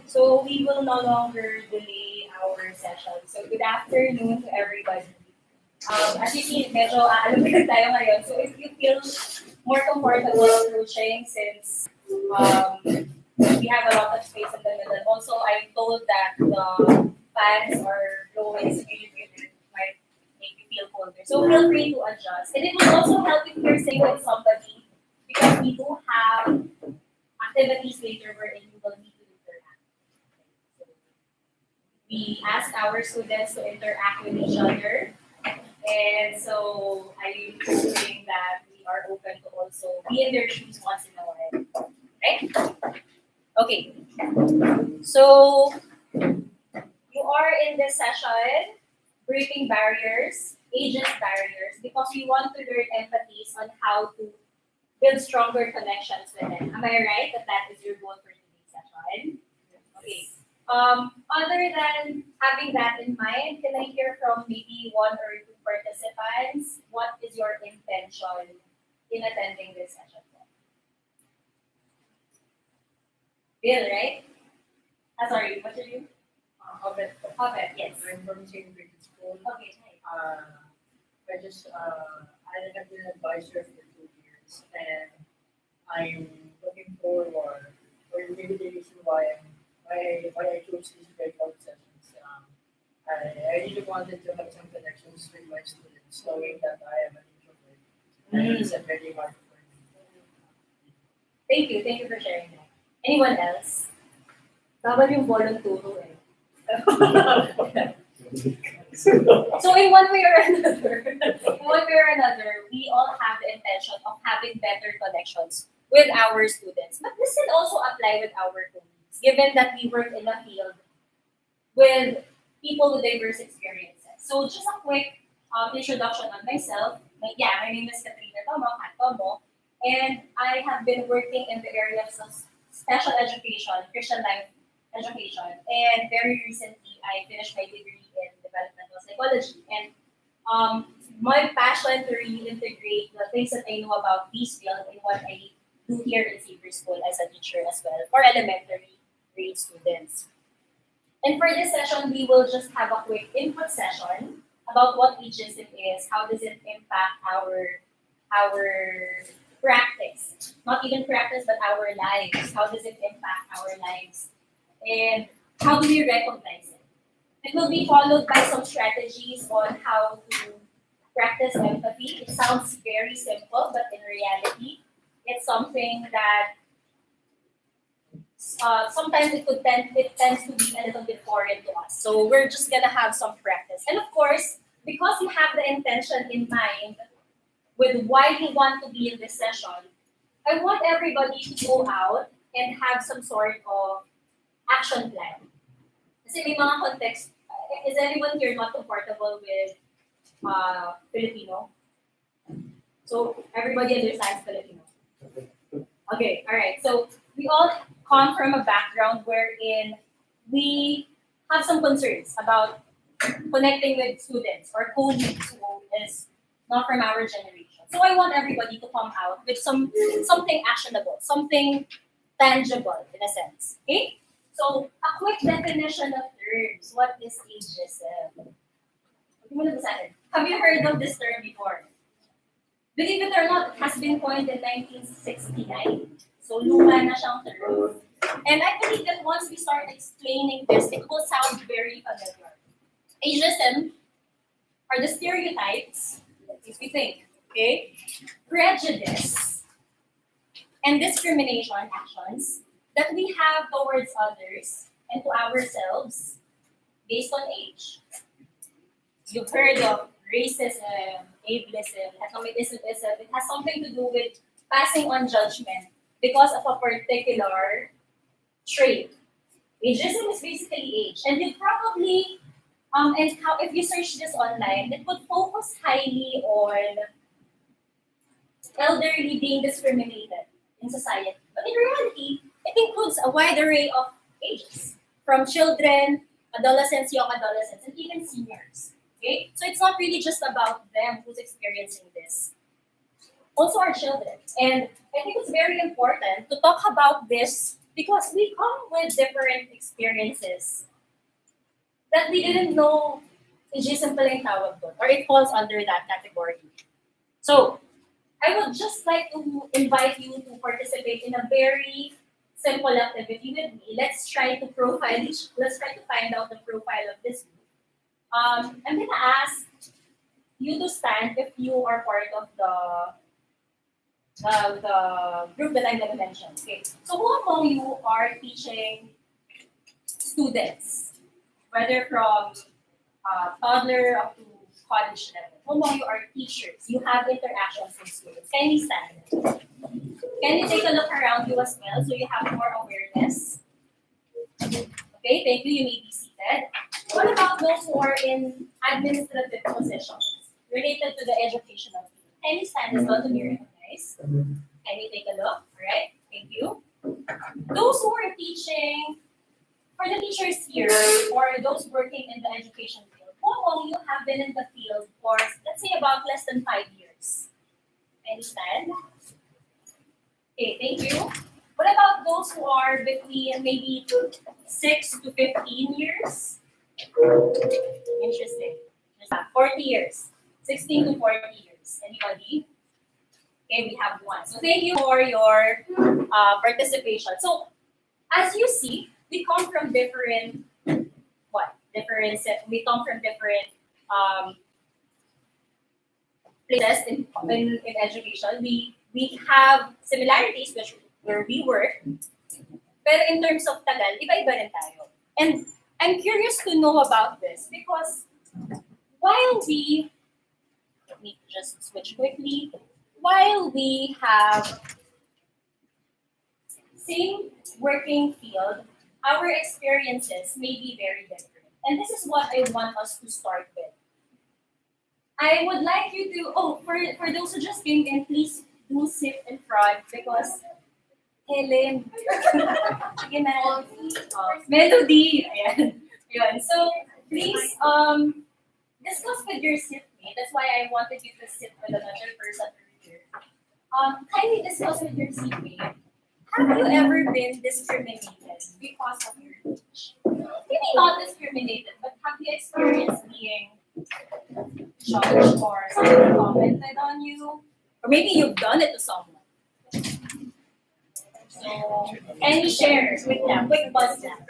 So we will no longer delay our session. So good afternoon to everybody. As you see, medyo aalugin tayo ngayon. So if you feel more comfortable approaching since we have a lot of space in the middle. Also, I'm told that the fans are blowing, so it might make you feel colder. So feel free to adjust. And it will also help if you're sitting with somebody because we do have activities later wherein you will need to interact. So we ask our students to interact with each other. And so I'm hoping that we are open to also be in their shoes once in a while. Right? Okay. So you are in this session, breaking barriers, ageist barriers, because we want to learn empathies on how to build stronger connections with them. Am I right that that is your goal for today's session? Okay. Other than having that in mind, can I hear from maybe one or two participants? What is your intention in attending this session? Bill, right? Sorry, what's your name? Hobbit. Hobbit, yes. I'm from St. Bridget School. Okay, hi. I have been an advisor for 2 years, and I'm looking forward, or maybe the reason why I chose these breakout sessions. I really wanted to have some connections with my students, knowing that I am an introvert, and it's a very hard for me. Thank you for sharing that. Anyone else? Bawal yung volunturo eh. So in one way or another, we all have the intention of having better connections with our students. But this can also apply with our colleagues, given that we work in a field with people with diverse experiences. So just a quick introduction on myself. My name is Katrina Tomo, and I have been working in the areas of special education, Christian life education, and very recently I finished my degree in developmental psychology. And my passion to really integrate the things that I know about these fields in what I do here in Xavier School as a teacher as well for elementary grade students. And for this session, we will just have a quick input session about what ageism is, how does it impact our practice, not even practice, but our lives. How does it impact our lives? And how do we recognize it? It will be followed by some strategies on how to practice empathy. It sounds very simple, but in reality, it's something that sometimes it tends to be a little bit foreign to us. So we're just gonna have some practice. And of course, because you have the intention in mind with why you want to be in this session, I want everybody to go out and have some sort of action plan. Kasi may mga context, is anyone here not comfortable with Filipino? So everybody understands Filipino. Okay, all right. So we all come from a background wherein we have some concerns about connecting with students or colleagues who is not from our generation. So I want everybody to come out with something actionable, something tangible in a sense. Okay? So a quick definition of terms. What is ageism? Have you heard of this term before? Believe it or not, it has been coined in 1969. So luma na siyang term. And I believe that once we start explaining this, it will sound very familiar. Ageism are the stereotypes, if we think, okay, prejudice, and discrimination actions that we have towards others and to ourselves based on age. You've heard of racism, ableism, anti-Semitism. It has something to do with passing on judgment because of a particular trait. Ageism is basically age. And you probably, if you search this online, it would focus highly on elderly being discriminated in society. But in reality, it includes a wide array of ages, from children, adolescents, young adolescents, and even seniors. Okay? So it's not really just about them who's experiencing this. Also our children. And I think it's very important to talk about this because we come with different experiences that we didn't know ageism pala yung tawag doon, or it falls under that category. So, I would just like to invite you to participate in a very simple activity with me. Let's try to find out the profile of this group. I'm gonna ask you to stand if you are part of the group that I'm gonna mention. Okay. So who among you are teaching students, whether from toddler up to college level? Who among you are teachers? You have interactions with students. Can you stand? Can you take a look around you as well so you have more awareness? Okay, thank you. You may be seated. What about those who are in administrative positions related to the educational field? Can you stand as well to be recognized? Can you take a look? All right, thank you. Those who are teaching, for the teachers here, or those working in the education field, who among you have been in the field for, let's say, about less than 5 years? Can you stand? Okay, thank you. What about those who are between maybe 6 to 15 years? Interesting. 40 years. 16 to 40 years. Anybody? Okay, we have one. So thank you for your participation. So as you see, we come from different, we come from different places in education. We have similarities where we work, pero in terms of tagal, iba-iba rin tayo. And I'm curious to know about this because while let me just switch quickly, while we have same working field, our experiences may be very different. And this is what I want us to start with. I would like you to, for those who just came in, please do sit in front because Helen, sige na, Melody, ayan. Yun. So, please discuss with your seatmate. That's why I wanted you to sit with another person earlier. Kindly discuss with your seatmate. Have you ever been discriminated because of your age? Maybe not discriminated, but have you experienced being judged or something commented on you? Or maybe you've done it to someone. So, can you share quick buzz nap?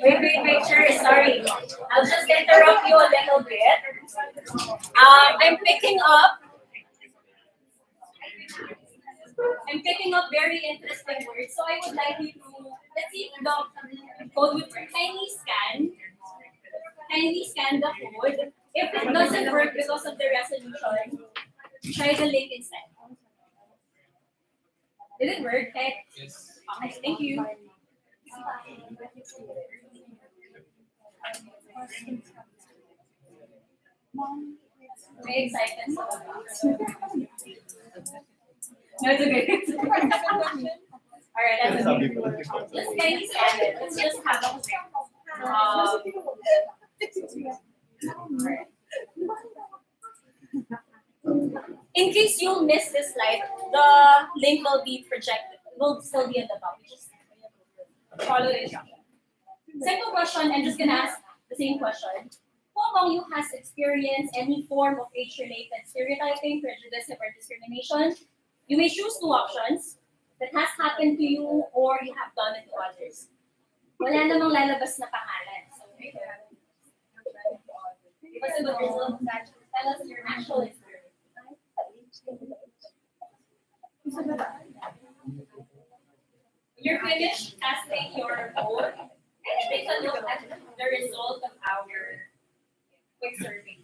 Wait, sure, sorry. I'll just interrupt you a little bit. I'm picking up very interesting words, so I would like you to, let's see if the code would work. Kindly scan the code. If it doesn't work because of the resolution, try the link instead. Did it work? Okay. Yes. Okay, thank you. Very excited. No, it's okay. All right, that's okay. Let's kindly scan it. Let's just have a quick. Alright. In case you miss this slide, the link will be projected. Will still be at the top. You just follow the instruction. Simple question. I'm just gonna ask the same question. Who among you has experienced any form of age-related stereotyping, prejudice, or discrimination? You may choose two options. That has happened to you or you have done it to others. Wala namang lalabas na pangalan. So, give us a good result. Tell us your actual experience. When you're finished casting your vote, can you take a look at the result of our quick survey?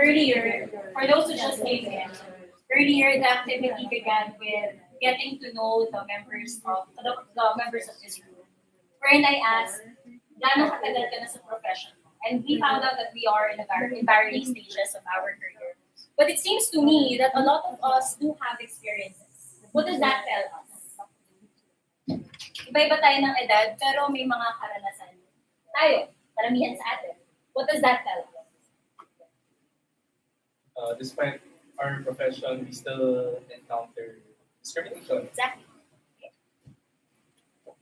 earlier, for those who just came in, earlier the activity began with getting to know the members of this group. Wherein I asked, gaano katagal ka na sa profession mo? And we found out that we are in varying stages of our career. But it seems to me that a lot of us do have experiences. What does that tell us? Iba-iba tayo ng edad, pero may mga karanasan. Tayo, karamihan sa atin. What does that tell us? Despite our profession, we still encounter discrimination. Exactly. Okay.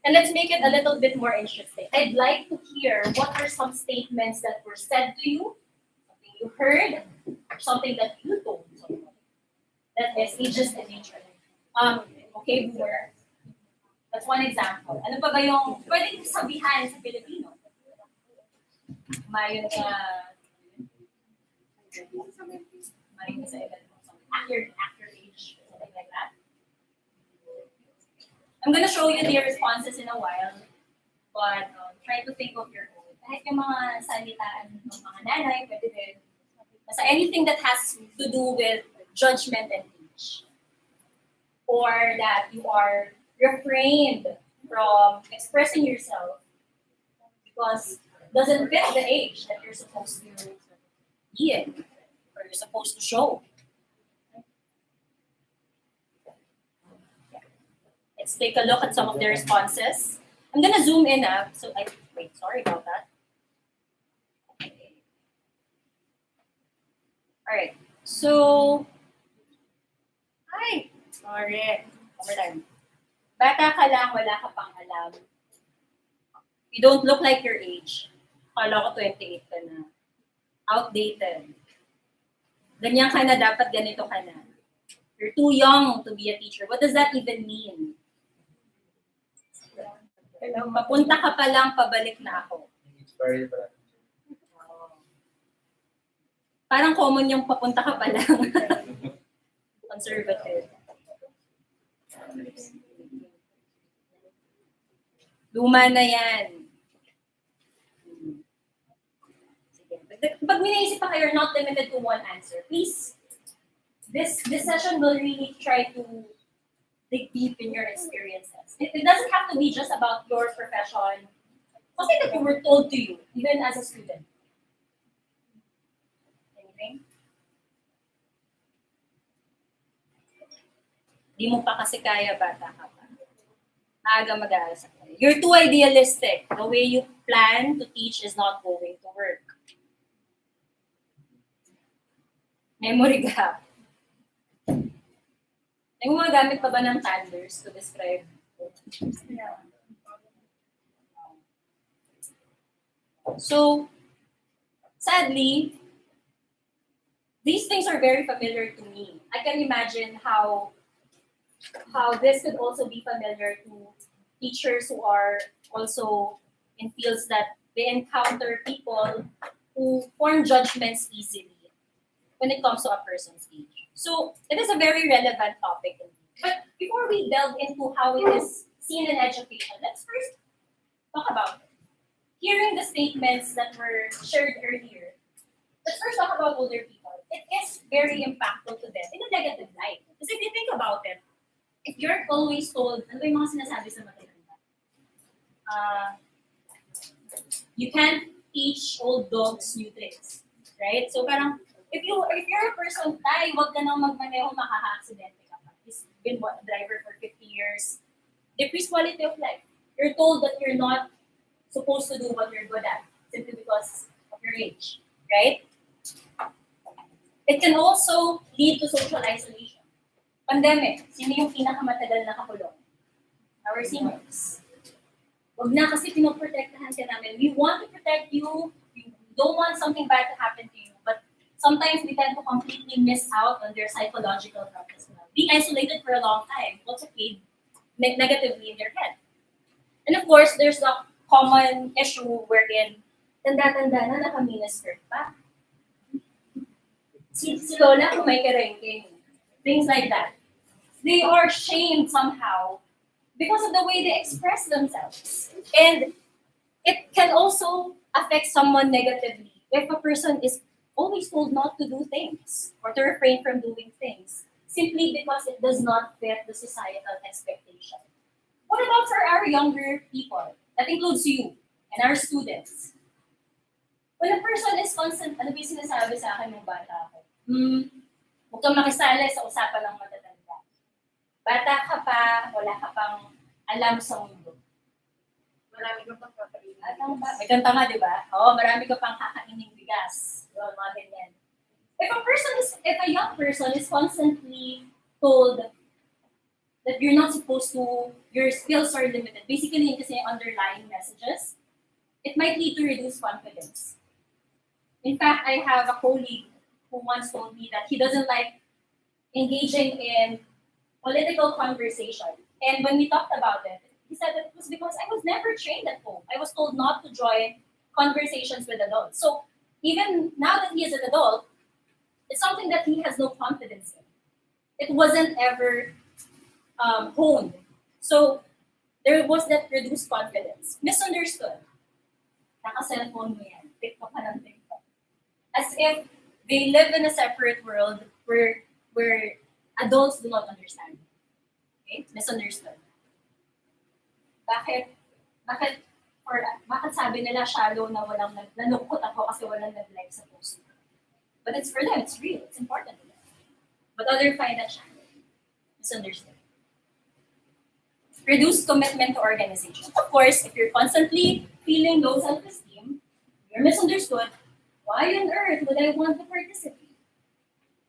And let's make it a little bit more interesting. I'd like to hear what are some statements that were said to you, something you heard, or something that you told someone that is ageist in nature. Okay, boomer. That's one example. Ano pa ba yung pwedeng sabihan sa Pilipino? Mayon ka mayon sa edad mo. After age, something like that. I'm gonna show you the responses in a while, but try to think of your own. Kahit yung mga salitaan ng mga nanay, pwede din. Basta anything that has to do with judgment and age. Or that you are refrained from expressing yourself because it doesn't fit the age that you're supposed to be in or you're supposed to show. Let's take a look at some of the responses. I'm gonna zoom in wait, sorry about that. Okay. All right, so, sorry, over time. Bata ka lang, wala ka pang alam. You don't look like your age. Kala ko 28 ka na. Outdated. Ganyan ka na, dapat ganito ka na. You're too young to be a teacher. What does that even mean? Papunta ka pa lang, pabalik na ako. Parang common yung papunta ka pa lang. Conservative. Luma na yan. Pag may naisip pa kayo, you're not limited to one answer. Please, this session will really try to dig deep in your experiences. It doesn't have to be just about your profession. Something that you were told to you, even as a student. Anything? Di mo pa kasi kaya, bata ka pa. Maaga mag-aaral sa kanya. You're too idealistic. The way you plan to teach is not going to work. Memory gap. May gumagamit pa ba ng toddlers to describe? So, sadly, these things are very familiar to me. I can imagine how this could also be familiar to teachers who are also in fields that they encounter people who form judgments easily when it comes to a person's age. So it is a very relevant topic. But before we delve into how it is seen in education, let's first talk about it. Hearing the statements that were shared earlier, let's first talk about older people. It is very impactful to them in a negative light. Because if you think about it, if you're always told, ano ba yung mga sinasabi sa matatanda? You can't teach old dogs new tricks, right? So parang, if you're a person, wag ka nang magmaneho, makaka-aksidente ka pa. He's been a driver for 50 years. Decreased quality of life. You're told that you're not supposed to do what you're good at simply because of your age, right? It can also lead to social isolation. Pandemic, sino yung pinakamatagal na kakulong? Our seniors. Wag na kasi pinoprotektahan ka namin. We want to protect you. We don't want something bad to happen to you. But sometimes we tend to completely miss out on their psychological health as well. Being isolated for a long time also played negatively in their head. And of course, there's the common issue wherein tanda-tanda na naka-miniskirt pa. Si Lola kung may karengking. Things like that. They are shamed somehow because of the way they express themselves. And it can also affect someone negatively if a person is always told not to do things or to refrain from doing things simply because it does not fit the societal expectation. What about for our younger people? That includes you and our students. When a person is constant, ano ba yung sinasabi sa akin ng bata ako? Huwag kang makisali sa usapan ng matatanda. Bata ka pa, wala ka pang alam sa mundo. Marami kang pagkakainin. May kanta nga, di ba? Oo, marami ka pang kakaining bigas. Yung mga ganyan. If a young person is constantly told that you're not supposed to, your skills are limited, basically yun kasi yung underlying messages, it might lead to reduced confidence. In fact, I have a colleague who once told me that he doesn't like engaging in political conversation. And when we talked about it, he said that it was because I was never trained at home. I was told not to join conversations with adults. So even now that he is an adult, it's something that he has no confidence in. It wasn't ever honed. So there was that reduced confidence. Misunderstood. Naka-cellphone mo yan. TikTok ka ng TikTok. As if they live in a separate world where adults do not understand. Okay? Misunderstood. Bakit sabi nila shallow na walang nalungkot ako kasi walang nag-like sa post? But it's for them, it's real, it's important to them. But others find that shallow. Misunderstood. Reduced commitment to organization. Of course, if you're constantly feeling low self-esteem, you're misunderstood, why on earth would I want to participate?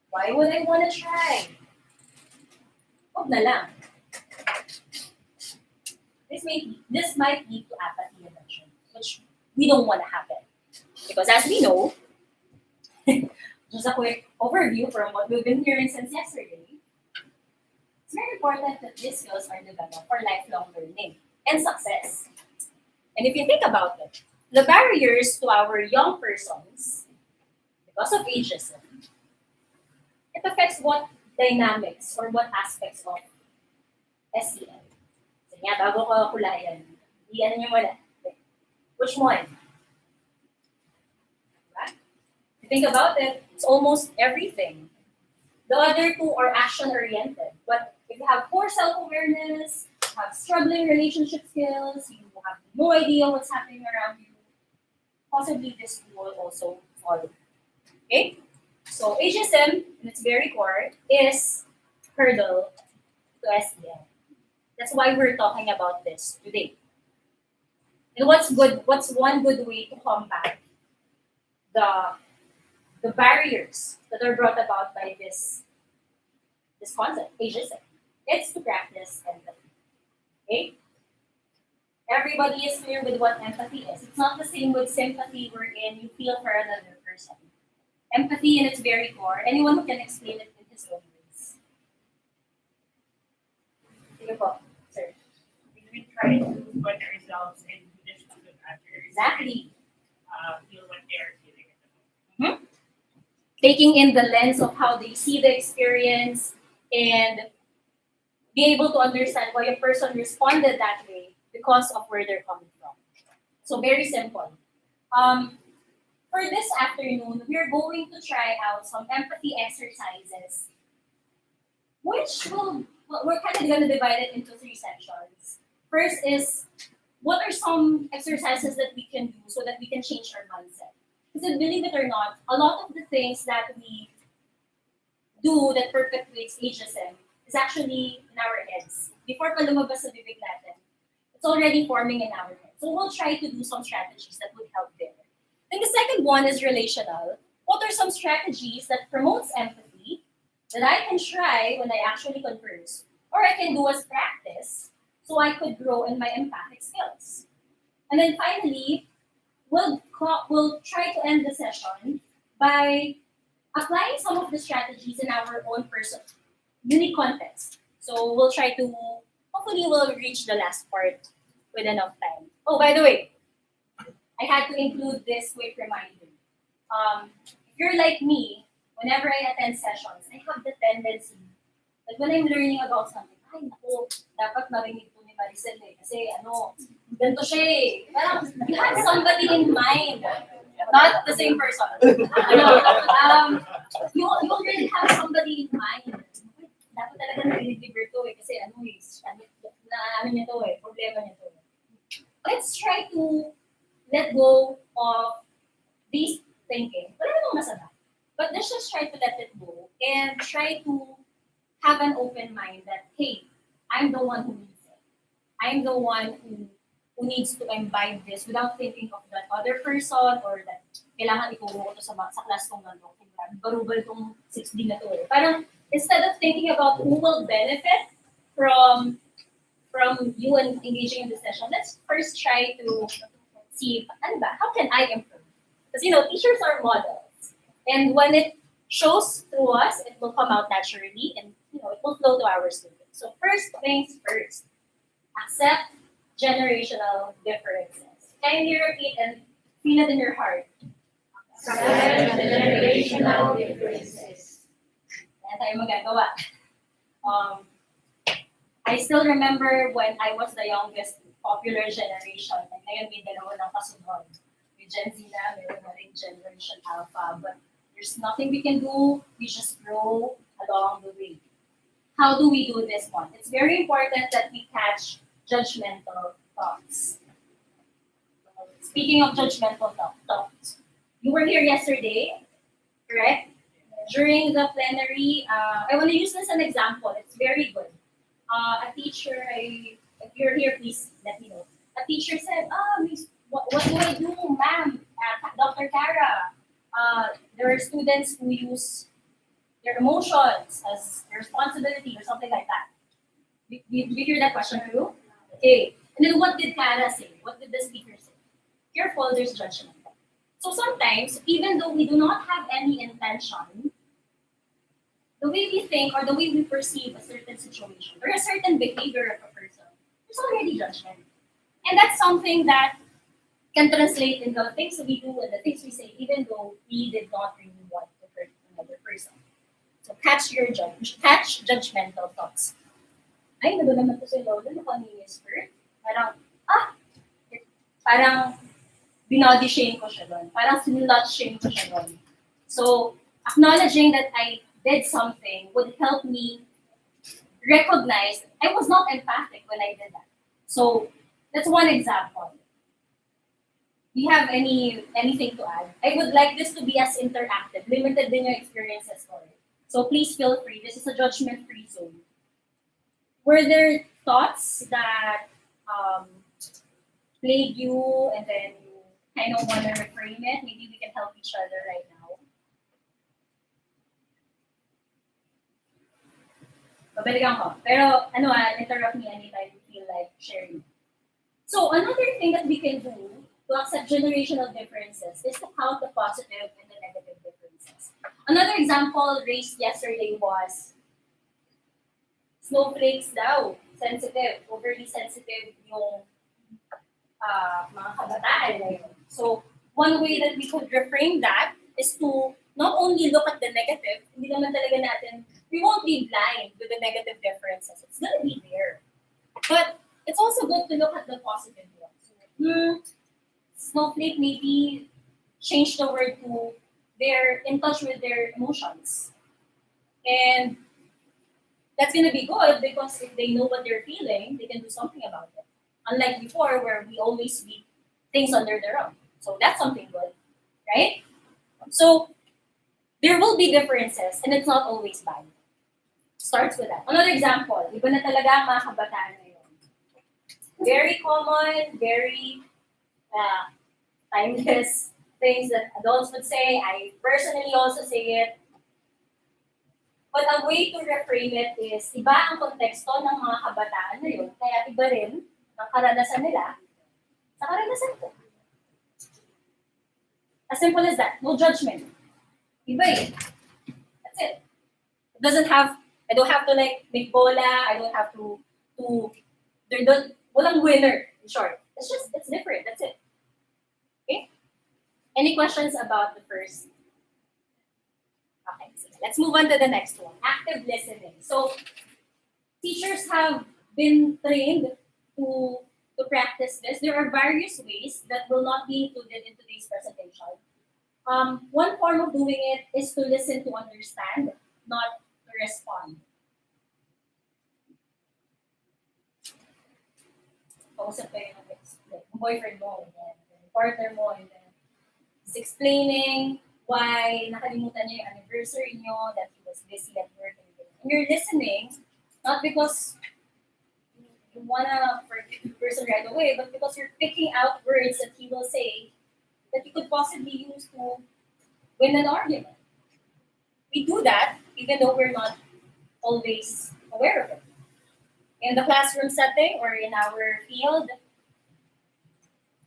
Why would I want to try? Huwag na lang. This might lead to apathy eventually, which we don't want to happen. Because as we know, just a quick overview from what we've been hearing since yesterday, it's very important that these skills are developed for lifelong learning and success. And if you think about it, the barriers to our young persons, because of ageism, it affects what dynamics or what aspects of SEL. Sige nga, bago ko kulayan, iyan niyo muna. Which one? Right? If you think about it, it's almost everything. The other two are action-oriented. But if you have poor self-awareness, you have struggling relationship skills, you have no idea what's happening around you, possibly this will also follow. Okay? So ageism, in its very core, is hurdle to SEL. That's why we're talking about this today. And what's one good way to combat the barriers that are brought about by this concept, ageism? It's to practice empathy. Okay? Everybody is familiar with what empathy is. It's not the same with sympathy wherein you feel for another person. Empathy in its very core, anyone who can explain it in his own words. Sige po, sir. We try to put ourselves in the shoes of others. Exactly. Feel what they are feeling at the moment. Mm-hmm. Taking in the lens of how they see the experience and be able to understand why a person responded that way because of where they're coming from. So very simple. For this afternoon, we're going to try out some empathy exercises, which we're kind of going to divide it into 3 sections. First is, what are some exercises that we can do so that we can change our mindset? Because believe it or not, a lot of the things that we do that perpetuates ageism is actually in our heads. Before pa lumabas sa bibig natin, it's already forming in our heads. So we'll try to do some strategies that would help there. And the second one is relational. What are some strategies that promotes empathy that I can try when I actually converse, or I can do as practice so I could grow in my empathic skills? And then finally, we'll try to end the session by applying some of the strategies in our own unique context. So we'll try to, hopefully we'll reach the last part with enough time. Oh, by the way, I had to include this quick reminder. If you're like me, whenever I attend sessions, I have the tendency that when I'm learning about something, ay naku, dapat marinig to ni Maricel eh. Kasi ganito siya eh. Parang you have somebody in mind. Not the same person. You already have somebody in mind. Dapat talaga nag-deliver to kasi ano niya to problema niya to. Let's try to let go of this thinking. Wala namang masama. But let's just try to let it go and try to have an open mind that, hey, I'm the one who needs it. I'm the one who needs to imbibe this without thinking of that other person or that kailangan ituro ko to sa class kong nandun. Barubal tong 6D na to Parang instead of thinking about who will benefit from you and engaging in this session, let's first try to see, how can I improve? Because, teachers are models. And when it shows through us, it will come out naturally and, it will flow to our students. So first things first, accept generational differences. Kindly repeat and feel it in your heart. Accept generational differences. Yan tayo magagawa. I still remember when I was the youngest popular generation. And ngayon may dalawa ng kasunod. May Gen Z na, meron na rin Generation Alpha. But there's nothing we can do. We just grow along the way. How do we do this one? It's very important that we catch judgmental thoughts. Speaking of judgmental thoughts, you were here yesterday, correct? During the plenary, I want to use this as an example. It's very good. A teacher, if you're here, please let me know. A teacher said, miss, what do I do, ma'am? Dr. Kara, there are students who use their emotions as a responsibility or something like that. Did you hear that question too? Okay. And then what did Kara say? What did the speaker say? Careful, there's judgment. So sometimes, even though we do not have any intention, the way we think or the way we perceive a certain situation or a certain behavior of a person, there's already judgment. And that's something that can translate in the things we do and the things we say, even though we did not really want to hurt another person. So catch judgmental thoughts. Ay, nado naman to si Lolo, nakani-whisper. Parang binody shame ko siya doon. Parang sinulot shame ko siya doon. So, acknowledging that I did something would help me recognize I was not empathic when I did that. So, that's one example. Do you have anything to add? I would like this to be as interactive. Limited din yung experiences ko. So please feel free. This is a judgment-free zone. Were there thoughts that plagued you and then you kind of want to reframe it? Maybe we can help each other right now. Babalikan ko. Pero interrupt me anytime you feel like sharing. So another thing that we can do to accept generational differences is to count the positive and the negative differences. Another example raised yesterday was snowflakes daw, sensitive, overly sensitive yung mga kabataan ngayon. So one way that we could reframe that is to not only look at the negative, hindi naman talaga natin, we won't be blind with the negative differences. It's gonna be there. But it's also good to look at the positive ones. Snowflake maybe change the word to they're in touch with their emotions. And that's gonna be good because if they know what they're feeling, they can do something about it. Unlike before where we always sweep things under their own. So that's something good, right? So there will be differences and it's not always bad. Starts with that. Another example, iba na talaga ang mga kabataan ngayon. Very common, very timeless things that adults would say. I personally also say it. But a way to reframe it is, iba ang konteksto ng mga kabataan ngayon, kaya iba rin ang karanasan nila sa karanasan ko. As simple as that. No judgment. Iba eh. That's it. I don't have to like make bola. I don't have to walang winner, in short. It's different. That's it. Okay? Any questions about the first? Okay, so let's move on to the next one. Active listening. So, teachers have been trained to practice this. There are various ways that will not be included in today's presentation. One form of doing it is to listen to understand, not to respond. Kausap kayo ng boyfriend mo, and then yung partner mo, and then he's explaining why nakalimutan niya yung anniversary niyo, that he was busy at work, and you're listening, not because you wanna forgive the person right away, but because you're picking out words that he will say that you could possibly use to win an argument. We do that even though we're not always aware of it. In the classroom setting or in our field,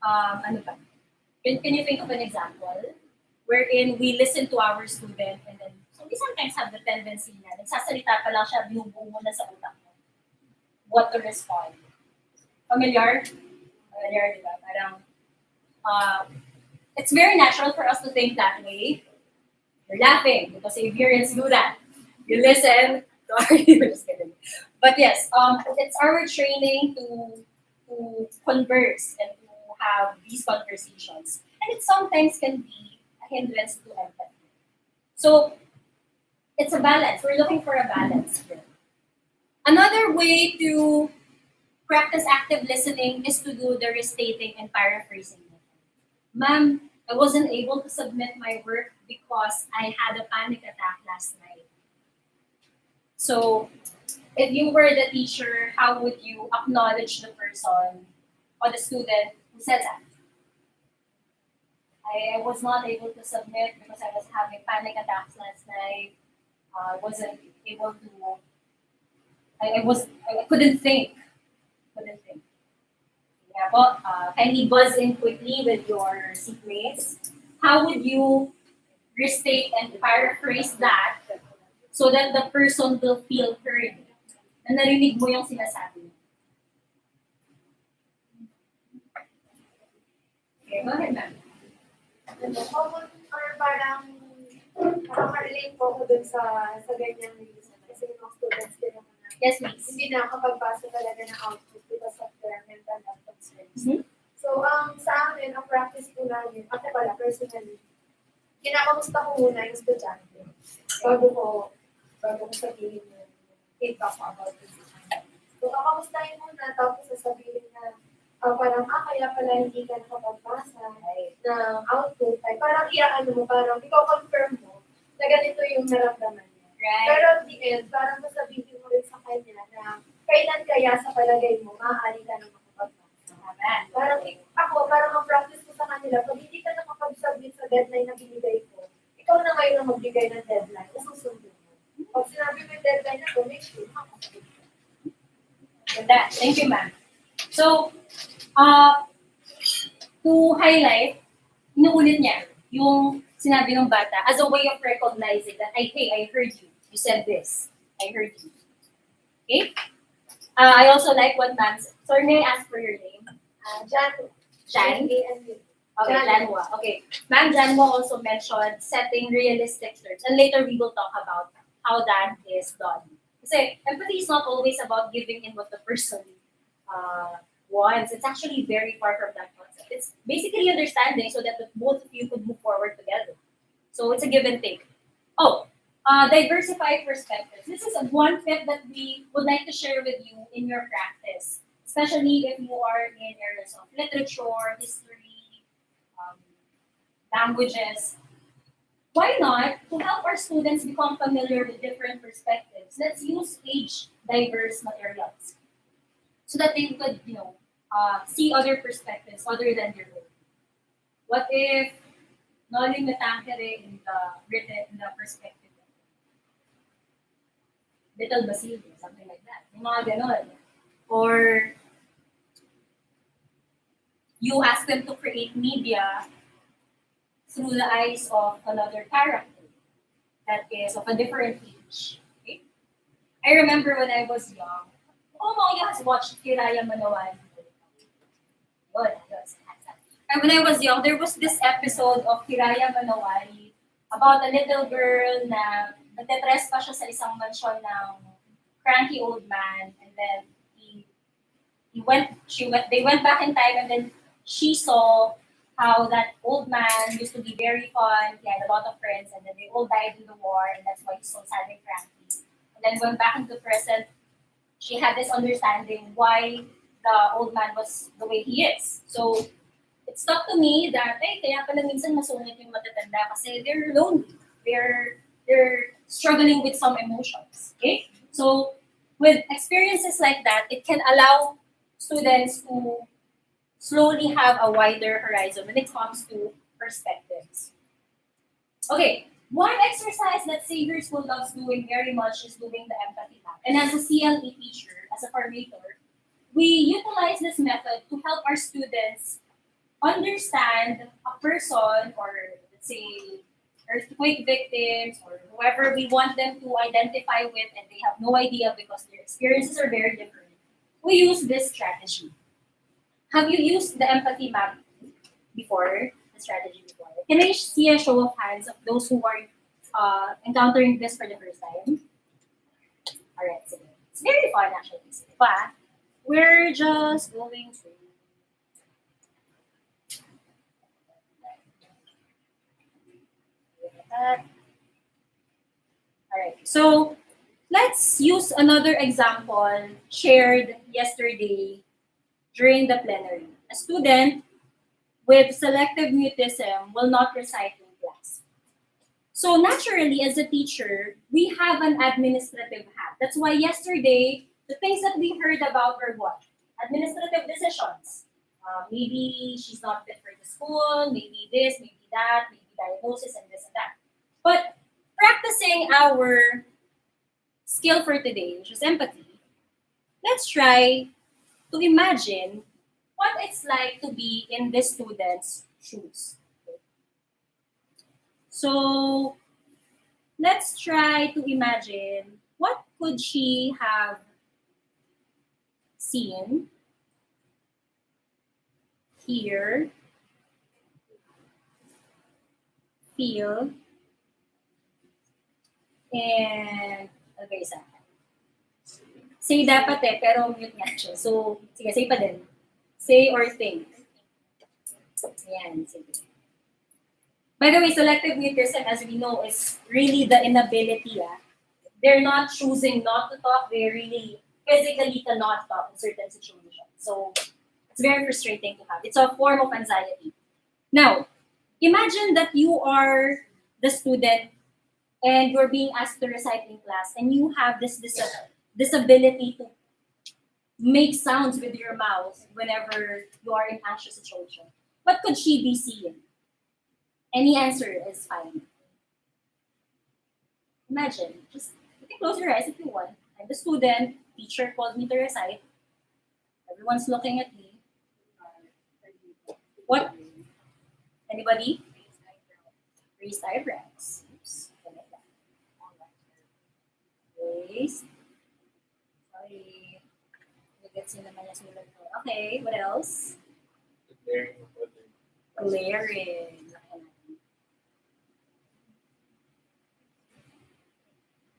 ano ba? Can you think of an example wherein we listen to our student and then so we sometimes have the tendency na nagsasalita pa lang siya, binubuo mo na sa utak mo what to respond. Familiar? Familiar, di ba? Parang, it's very natural for us to think that way. You're laughing because Iberians do that. You listen to our just kidding. But yes, it's our training to converse and to have these conversations. And it sometimes can be a hindrance to empathy. So it's a balance. We're looking for a balance here. Another way to practice active listening is to do the restating and paraphrasing. Ma'am, I wasn't able to submit my work because I had a panic attack last night. So, if you were the teacher, how would you acknowledge the person or the student who said that? I was not able to submit because I was having panic attacks last night. I wasn't able to. I couldn't think. Yeah, well, kindly buzz in quickly with your seatmates. How would you restate and paraphrase that so that the person will feel heard na narinig mo yung sinasabi mo? Okay, go ahead, ma'am. Common or parang relate po ko dun sa ganyang reason. Kasi yung mga students din naman na Yes, please. hindi nakakapagpasa talaga ng output because of their mental health concerns. Mhm. So, sa amin, ang practice po namin, ako pala, personally, kinakamusta ko muna yung estudyante bago ko sabihin yung feedback ko about this. So, kakamustahin muna, tapos sasabihin na parang, kaya pala hindi ka nakapagpasa ng output, ay parang iyaano mo, parang ikaw confirm mo na ganito yung naramdaman niya. Right. Pero at the end, parang sasabihin mo rin sa kanya na kailan kaya sa palagay mo, maaari ka na makapagpasa. Parang ang practice ko sa kanila, pag hindi ka nakapag-submit sa deadline na binigay ko, ikaw na ngayon ang magbigay ng deadline, na susundin mo. Pag sinabi mo yung deadline na to, make sure makapagpasa. With that, thank you, ma'am. So, to highlight, inuulit niya yung sinabi ng bata as a way of recognizing that, hey, I heard you. You said this. I heard you. Okay? I also like what ma'am said. Sorry, may I ask for your name? Jan? Okay, Janwa. Okay. Ma'am Janwa also mentioned setting realistic terms. And later we will talk about how that is done. Kasi empathy is not always about giving in what the person wants. It's actually very far from that concept. It's basically understanding so that the both of you could move forward together. So it's a give and take. Diversify perspectives. This is one tip that we would like to share with you in your practice, especially if you are in areas of literature, history, languages. Why not, to help our students become familiar with different perspectives, let's use age-diverse materials so that they could, see other perspectives other than their own. What if Noling Metangere in the perspective of Little Basilio, something like that. Yung mga ganon. Or you ask them to create media through the eyes of another character that is of a different age. Okay? I remember when I was young, mga has watched Kiraya Manawali. And when I was young, there was this episode of Kiraya Manawali about a little girl na nagtetres pa siya sa isang mansyon ng cranky old man, and then they went back in time, and then she saw how that old man used to be very fun, he had a lot of friends, and then they all died in the war, and that's why he's so sad and cranky. And then going back into the present, she had this understanding why the old man was the way he is. So it stuck to me that, kaya pala minsan masungit yung matatanda kasi they're lonely. They're struggling with some emotions. Okay? So with experiences like that, it can allow students to slowly have a wider horizon when it comes to perspectives. Okay, one exercise that Xavier School loves doing very much is doing the empathy map. And as a CLE teacher, as a formator, we utilize this method to help our students understand a person or let's say earthquake victims or whoever we want them to identify with and they have no idea because their experiences are very different. We use this strategy. Have you used the empathy map before? The strategy before? Can I see a show of hands of those who are encountering this for the first time? Alright, so it's very fun actually. But we're just going through. Alright, so let's use another example shared yesterday during the plenary. A student with selective mutism will not recite in class. So naturally, as a teacher, we have an administrative hat. That's why yesterday, the things that we heard about were what? Administrative decisions. Maybe she's not fit for the school, maybe this, maybe that, maybe diagnosis and this and that. But practicing our skill for today, which is empathy, let's try to imagine what it's like to be in this student's shoes. So let's try to imagine what could she have seen, hear, feel, and okay, isa. Say dapat pero mute nga siya. So, sige, say pa din. Say or think. Yan, sige. By the way, selective mutism, as we know, is really the inability. They're not choosing not to talk. They really physically cannot talk in certain situations. So it's very frustrating to have. It's a form of anxiety. Now, imagine that you are the student and you're being asked to recite in class and you have this disability to make sounds with your mouth whenever you are in anxious situation. What could she be seeing? Any answer is fine. Imagine, just you can close your eyes if you want. I'm the student, teacher called me to recite. Everyone's looking at me. What? Anybody? Raised eyebrows. Oops. Raised. Sorry. Nag-gets yun naman yung sulat ko. Okay, what else? Glaring.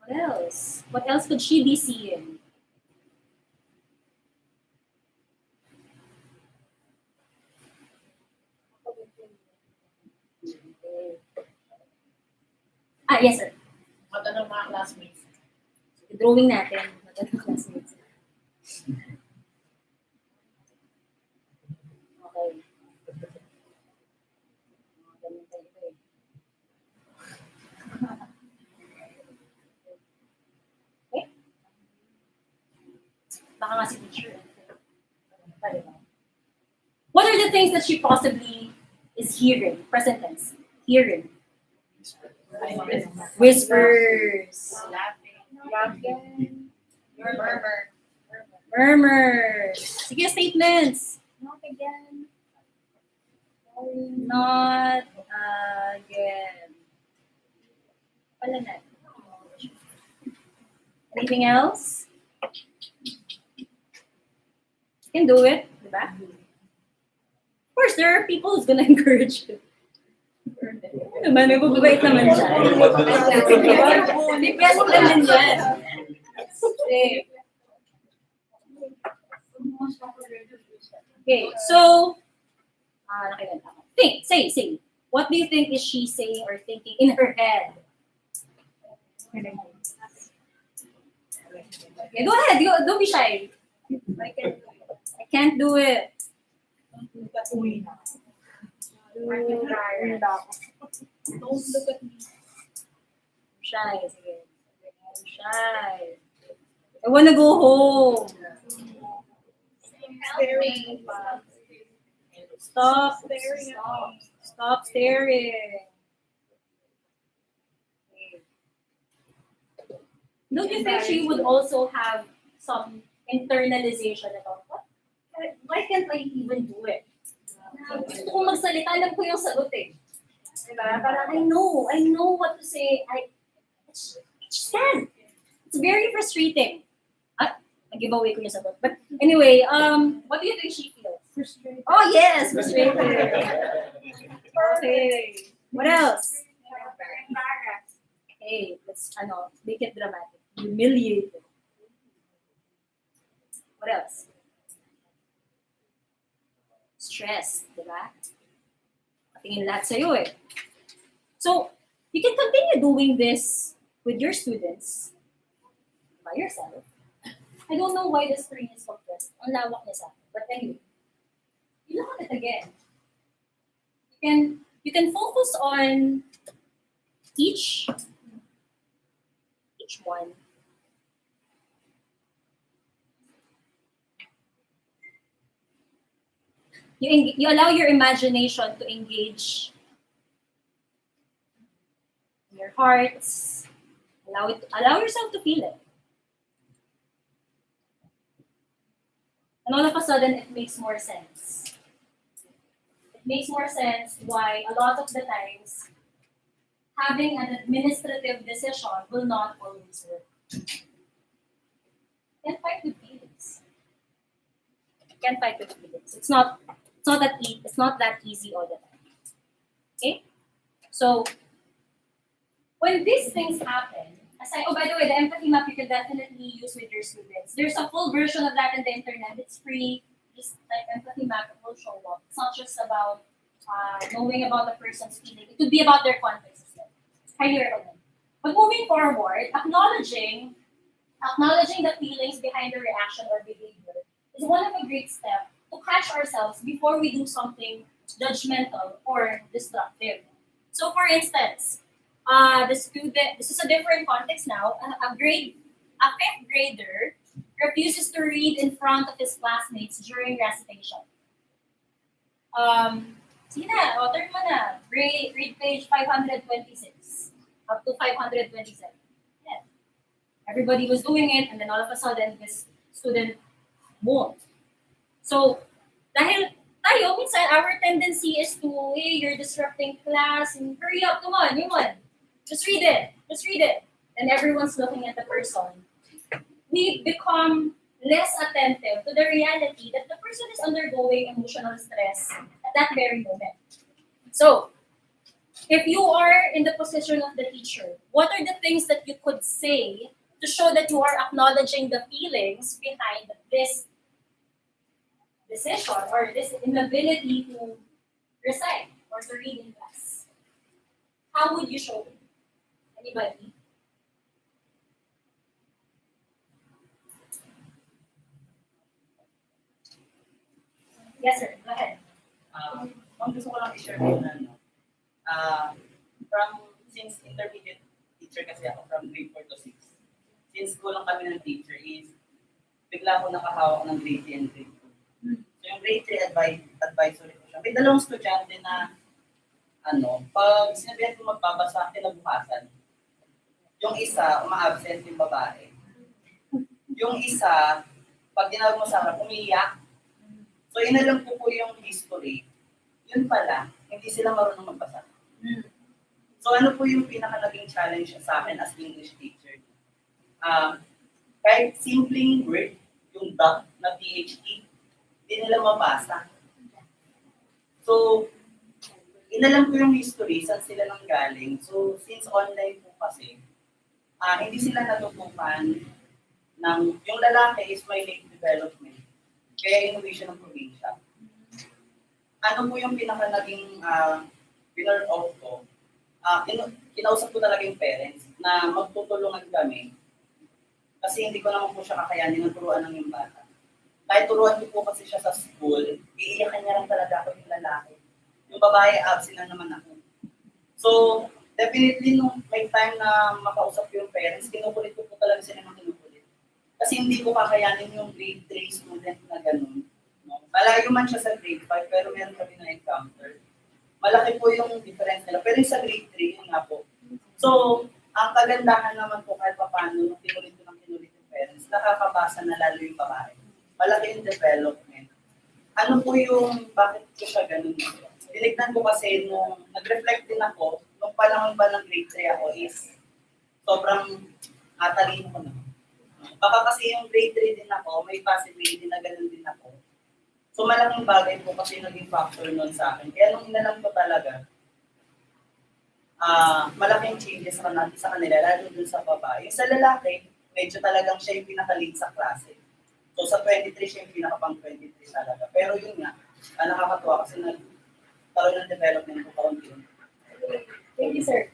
What else? What else could she be seeing? Yes sir. Mata ng mga classmates. Drawing natin. Mata ng classmates. Okay. Okay? Baka nga si teacher. What are the things that she possibly is hearing? Present tense. Hearing. Whispers. Laughing. Murmur. Murmurs. Sige, statements. Not again. Not again. Pala na. Anything else? You can do it, diba? Of course, there are people who's gonna encourage you. Ano naman, may bubabait naman siya. May best lang din yan. Okay, so, nakilala ako. Say. What do you think is she saying or thinking in her head? Okay, go ahead. Don't be shy. I can't do it. Uwi na. Don't look at me. Shy. Sige. I'm shy. I wanna go home. Staring. Stop. Staring at me. Stop staring. Don't you think she would also have some internalization about what? Why can't I even do it? Gusto ko magsalita, alam ko yung sagot eh. Diba? Parang I know what to say. I just can't. It's very frustrating. Nag-giveaway ko yung sagot. But anyway, what do you think she feels? Frustrated. Oh yes, frustrated. Okay. What else? Embarrassed. Hey, let's make it dramatic. Humiliated. What else? Stressed, diba? Patingin lahat sa'yo eh. So, you can continue doing this with your students by yourself. I don't know why the screen is compressed. Ang lawak niya sa akin. But anyway, you look at it again. You can focus on each one. You allow your imagination to engage in your hearts. Allow yourself to feel it. And all of a sudden, it makes more sense. It makes more sense why a lot of the times having an administrative decision will not always work. You can't fight with feelings. You can't fight with feelings. It's not that easy all the time. Okay? So when these things happen, by the way, the empathy map you can definitely use with your students. There's a full version of that on the internet. It's free. Just like empathy map, it will show up. It's not just about knowing about the person's feeling. It could be about their context as well. Highly recommend. But moving forward, acknowledging the feelings behind the reaction or behavior is one of a great step to catch ourselves before we do something judgmental or destructive. So for instance, the student, this is a different context now, a fifth grader refuses to read in front of his classmates during recitation. Sige na, turn mo na. Read page 526 up to 527. Yeah. Everybody was doing it, and then all of a sudden, this student won't. So, dahil tayo, minsan, our tendency is to, hey, you're disrupting class, and hurry up, come on, you won. Just read it. And everyone's looking at the person. We become less attentive to the reality that the person is undergoing emotional stress at that very moment. So, if you are in the position of the teacher, what are the things that you could say to show that you are acknowledging the feelings behind this decision or this inability to recite or to read in class? How would you show it? Anybody? Yes, sir. Go ahead. Ang gusto ko lang i-share ko na, since intermediate teacher kasi ako from grade 4 to 6, since kulang kami ng teacher is, bigla ako nakahawak ng grade 3 and grade 2. So yung grade 3 advisory ko siya. May dalawang estudyante na, pag sinabihan ko magbabasa, kinabukasan. Yung isa, uma-absent yung babae. Yung isa, pag dinawag mo sa harap, umiyak. So inalam ko po yung history. Yun pala, hindi sila marunong magbasa. So ano po yung pinaka-naging challenge sa akin as English teacher? Kahit simpleng word, yung the na THT, hindi nila mabasa. So, inalam ko yung history, saan sila nang galing. So, since online po kasi, hindi sila natutupan ng, yung lalaki is may late development, kaya inuwi siya ng probinsya. ano po yung pinaka naging winner out ko, kinausap ko talaga yung parents na magtutulungan kami kasi hindi ko naman po siya kakayanin ng turuan ng yung bata. Kahit turuan ko po kasi siya sa school, iiyakan niya lang talaga ako yung lalaki. Yung babae, absent na naman ako. So, definitely nung may time na makausap ko yung parents, kinukulit ko po talaga sila ng kinukulit. Kasi hindi ko kakayanin yung grade 3 student na ganun. No? Malayo man siya sa grade 5, pero meron kami na encounter. Malaki po yung difference nila. Pero yung sa grade 3, yun nga po. So, ang kagandahan naman po kahit pa paano, nung kinulit yung parents, nakakabasa na lalo yung babae. Malaki yung development. Ano po yung, bakit ko siya ganun? Tinignan ko kasi nung nag-reflect din ako, nung panahon ba ng grade 3 ako is sobrang talino ko na. Baka kasi yung grade 3 din ako, may possibility na ganun din ako. So malaking bagay po kasi naging factor nun sa akin. Kaya nung inalam ko talaga, malaking changes sa kanila, lalo dun sa babae. Sa lalaki, medyo talagang siya yung pinaka-lead sa klase. So sa 23, siya yung pinaka-pang 23 talaga. Pero yun nga, nakakatuwa kasi nagkaroon ng development ko kaunti. Thank you, sir.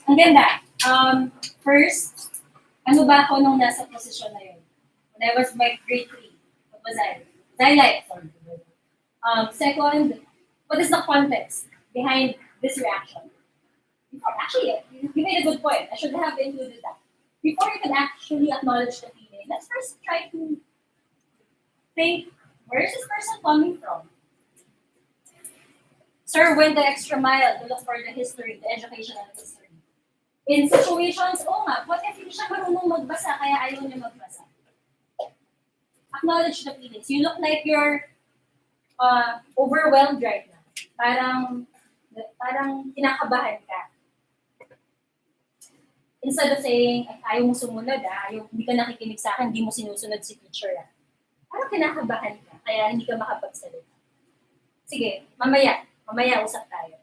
Ang ganda. First, ano ba ako nung nasa posisyon na yun? When I was my grade 3, what was I? Highlight. Second, what is the context behind this reaction? Actually, you made a good point. I should have included that. Before you can actually acknowledge the feeling, let's first try to think, where is this person coming from? Sir went the extra mile to look for the history, the educational history. In situations, nga, what if hindi siya marunong magbasa kaya ayaw niya magbasa? Acknowledge the feelings. You look like you're overwhelmed right now. Parang kinakabahan ka. Instead of saying, ayaw mo sumunod, hindi ka nakikinig sa akin, hindi mo sinusunod si teacher. Parang kinakabahan ka, kaya hindi ka makapagsalita. Sige, mamaya usap tayo.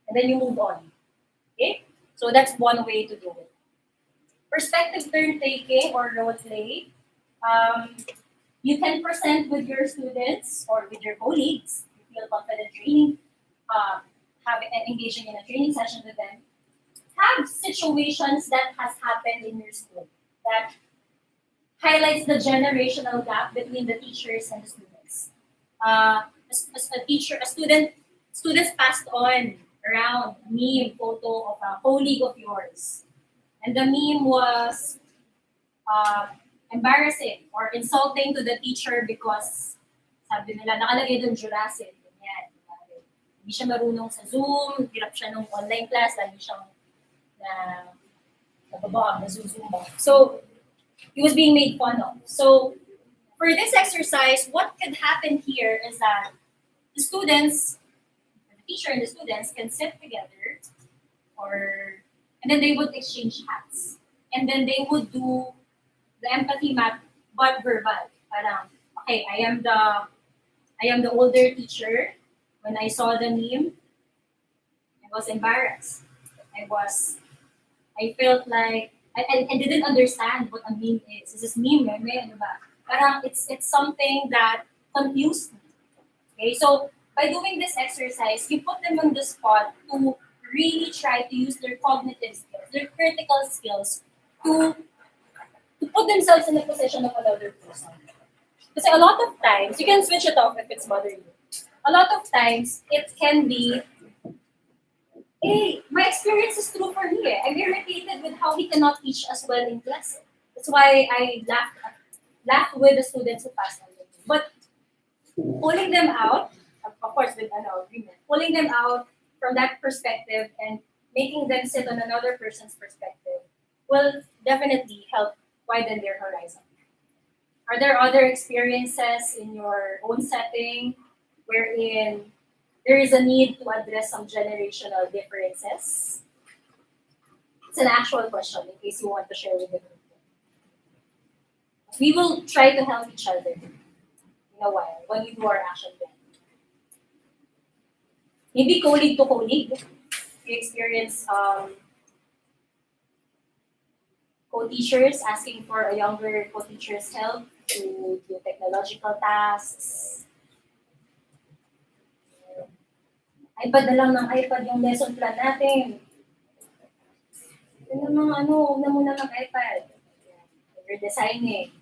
And then you move on. Okay? So that's one way to do it. Perspective turn-taking or role play. You can present with your students or with your colleagues. You feel confident training, engaging in a training session with them. Have situations that has happened in your school that highlights the generational gap between the teachers and the students. Students passed on around a meme photo of a colleague of yours. And the meme was embarrassing or insulting to the teacher because sabi nila, nakalagay doon Jurassic. Ganyan. Hindi siya marunong sa Zoom, hirap siya nung online class, lagi siyang nababag, nasusumbong. So, he was being made fun of. So, for this exercise, what could happen here is that the students, the teacher and the students can sit together and then they would exchange hats. And then they would do the empathy map, but verbal. Parang, okay, I am the older teacher. When I saw the meme, I was embarrassed. I felt like I didn't understand what a meme is. Is this meme? Ano ba? Parang it's something that confused me. Okay, so by doing this exercise, you put them on the spot to really try to use their cognitive skills, their critical skills to put themselves in the position of another person. Because a lot of times, you can switch it off if it's bothering you. A lot of times, it can be, hey, my experience is true for me. I'm irritated with how he cannot teach us well in class. That's why I laughed with the students who passed on with me. But pulling them out, of course with an agreement, pulling them out from that perspective and making them sit on another person's perspective will definitely help widen their horizon. Are there other experiences in your own setting wherein there is a need to address some generational differences? It's an actual question in case you want to share with the group. We will try to help each other in a while when we do our action plan. Maybe colleague to colleague, you experience co-teachers asking for a younger co-teacher's help to do technological tasks. iPad na lang ng iPad yung lesson plan natin. Yun ang mga huwag na muna ng iPad. We're designing.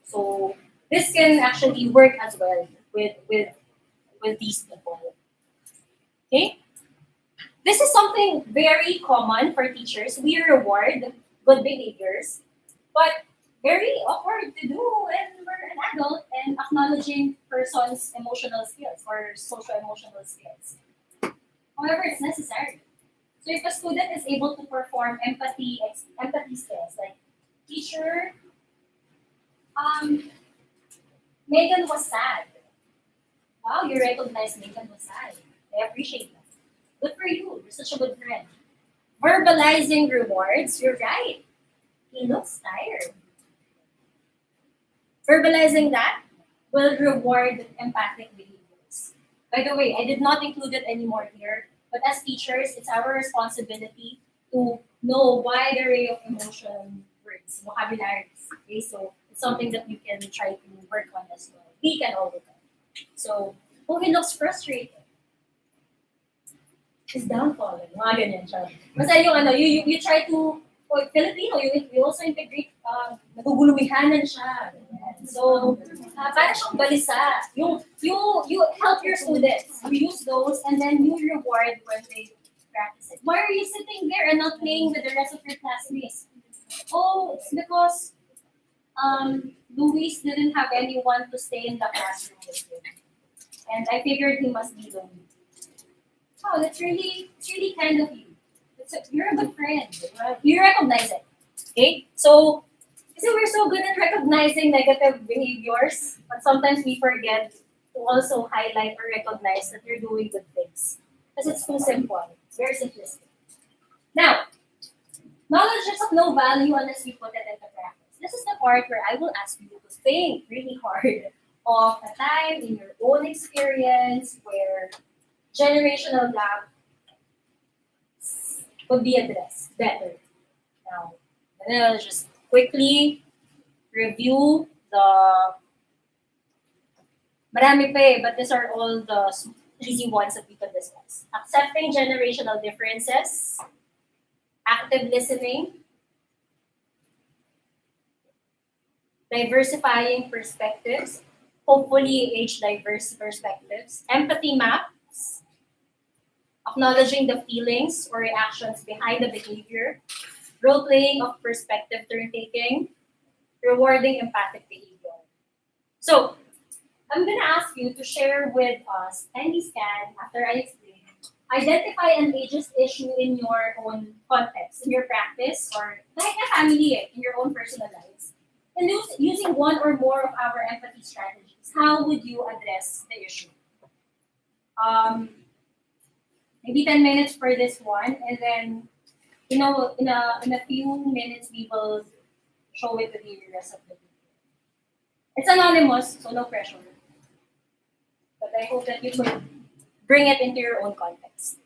So this can actually work as well with these people. Okay? This is something very common for teachers. We reward good behaviors, but very awkward to do when we're an adult and acknowledging person's emotional skills or social emotional skills. However, it's necessary. So if a student is able to perform empathy skills like teacher, Megan was sad. Wow, you recognize Megan was sad. I appreciate that. Good for you. You're such a good friend. Verbalizing rewards, you're right. He looks tired. Verbalizing that will reward empathic behaviors. By the way, I did not include it anymore here, but as teachers, it's our responsibility to know a wide array of emotion words, vocabularies. Okay, so it's something that you can try to work on as well. We can all work on. So, oh, he looks frustrated. Is downtrodden. Mga ganyan siya. Basta yung you try to, for Filipino, you also integrate, nagugulumihanan siya. Ganyan. So, parang siyang balisa. You help your students. You use those and then you reward when they practice it. Why are you sitting there and not playing with the rest of your classmates? Oh, it's because Luis didn't have anyone to stay in the classroom with him. And I figured he must be lonely. Oh, it's really kind of you. You're a good friend. You recognize it. Okay? So, kasi we're so good at recognizing negative behaviors, but sometimes we forget to also highlight or recognize that you're doing good things. Because it's too simple. It's very simplistic. Now, knowledge is of no value unless we put it into practice. This is the part where I will ask you to think really hard of a time in your own experience where generational gap would be addressed better. Now, I'm gonna just quickly review the marami pa but these are all the easy ones that we could discuss. Accepting generational differences, active listening, diversifying perspectives, hopefully age diverse perspectives, empathy maps, acknowledging the feelings or reactions behind the behavior, role playing of perspective turn taking, rewarding empathic behavior. So, I'm gonna ask you to share with us, kindly scan after I explain. Identify an ageist issue in your own context, in your practice, or like a family, in your own personal lives. And using one or more of our empathy strategies, how would you address the issue? Maybe 10 minutes for this one, and then in a few minutes we will show it to the rest of the video. It's anonymous, so no pressure. But I hope that you could bring it into your own context.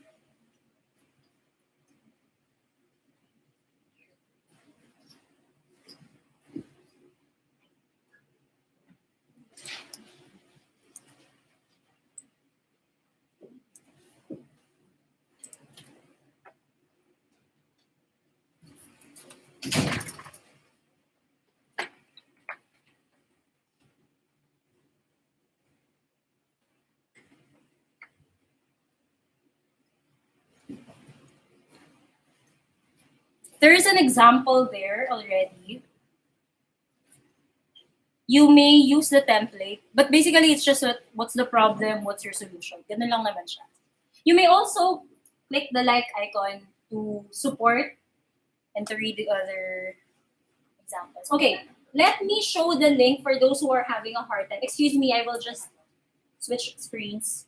There is an example there already. You may use the template, but basically it's just what's the problem, what's your solution. Ganun lang naman siya. You may also click the like icon to support and to read the other examples. Okay, let me show the link for those who are having a hard time. Excuse me, I will just switch screens.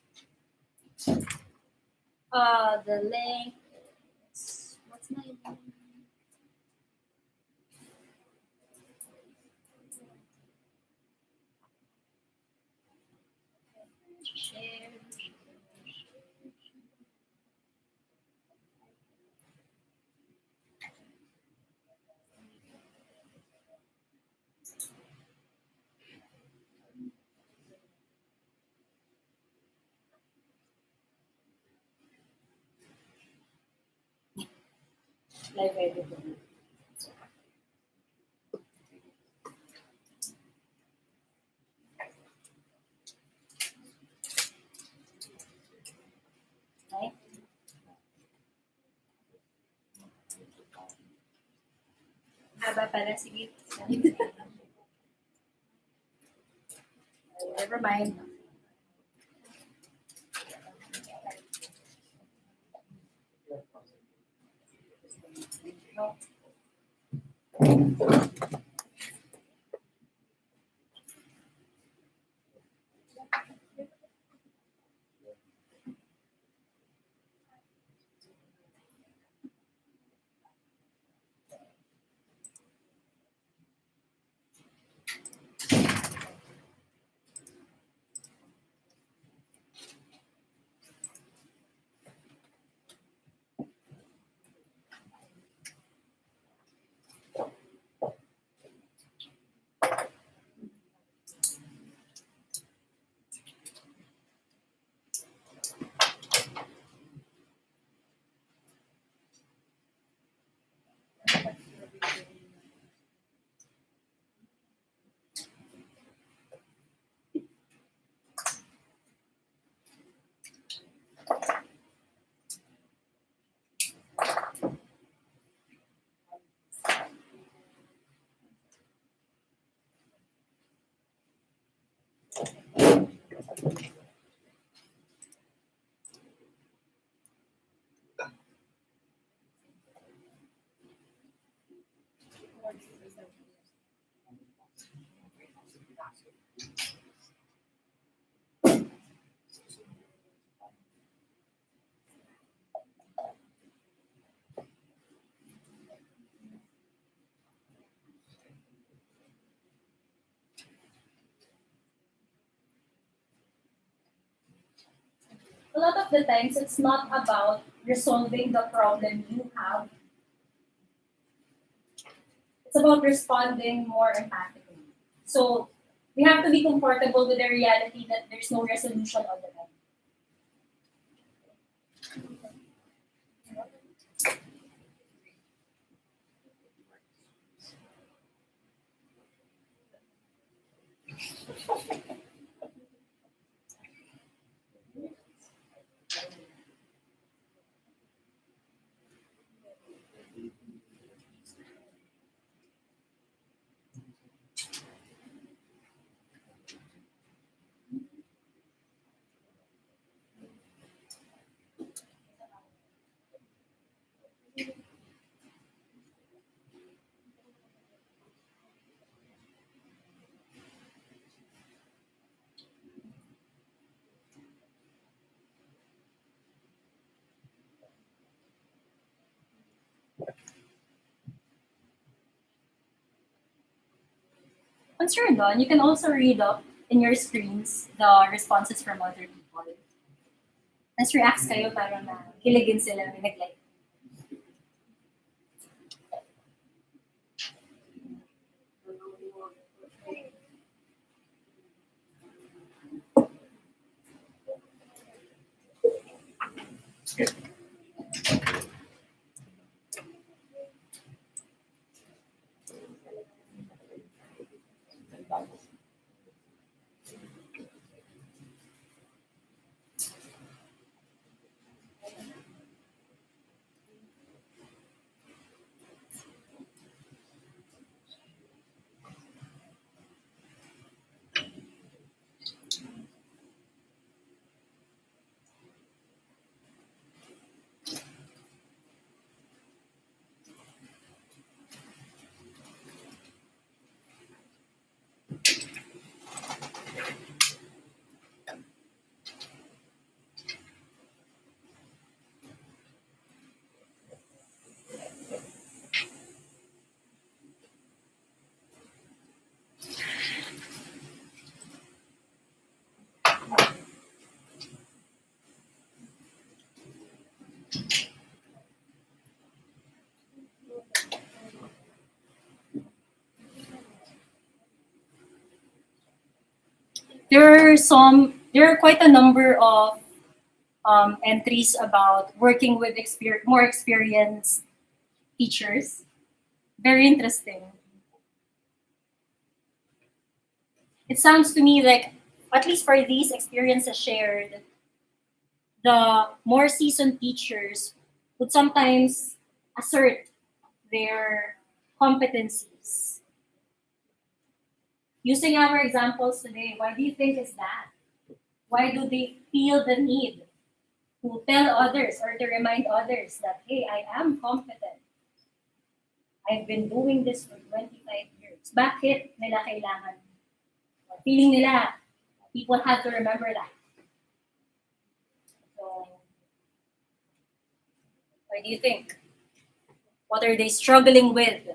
The link is, what's my link? Share. live editing. Okay. Haba pala, sige. Never mind. A lot of the times, it's not about resolving the problem you have. It's about responding more empathically. So we have to be comfortable with the reality that there's no resolution all the time. Once you're done, you can also read up in your screens the responses from other people. Tapos reacts kayo para makiligin sila, may nag-like. There are quite a number of entries about working with more experienced teachers. Very interesting. It sounds to me like, at least for these experiences shared, the more seasoned teachers would sometimes assert their competencies. Using our examples today, why do you think is that? Why do they feel the need to tell others or to remind others that, hey, I am competent. I've been doing this for 25 years. Bakit nila kailangan? Feeling nila, people have to remember that. So, what do you think? What are they struggling with?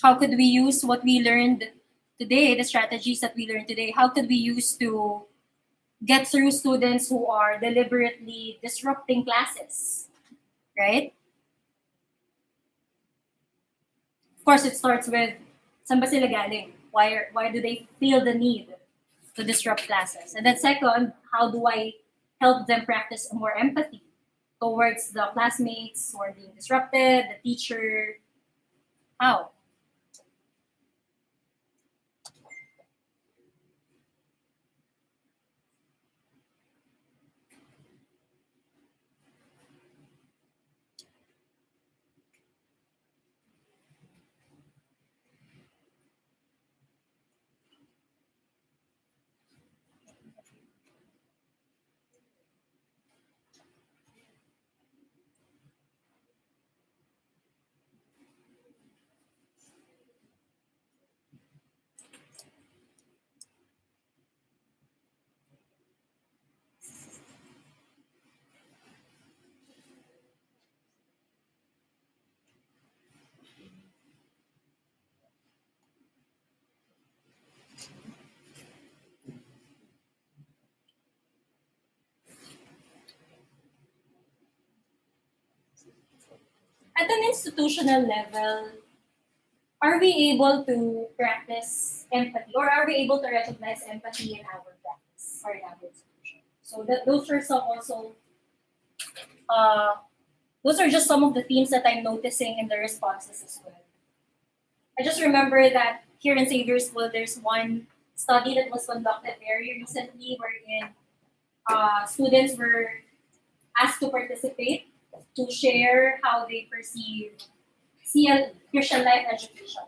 How could we use what we learned today, the strategies that we learned today, how could we use to get through students who are deliberately disrupting classes, right? Of course, it starts with, saan ba sila galing? Why do they feel the need to disrupt classes? And then second, how do I help them practice more empathy towards the classmates who are being disrupted, the teacher? How? At an institutional level, are we able to practice empathy or are we able to recognize empathy in our practice or in our institution? So those are some also, uh, those are just some of the themes that I'm noticing in the responses as well. I just remember that here in Xavier School, there's one study that was conducted very recently wherein students were asked to participate to share how they perceive Christian life education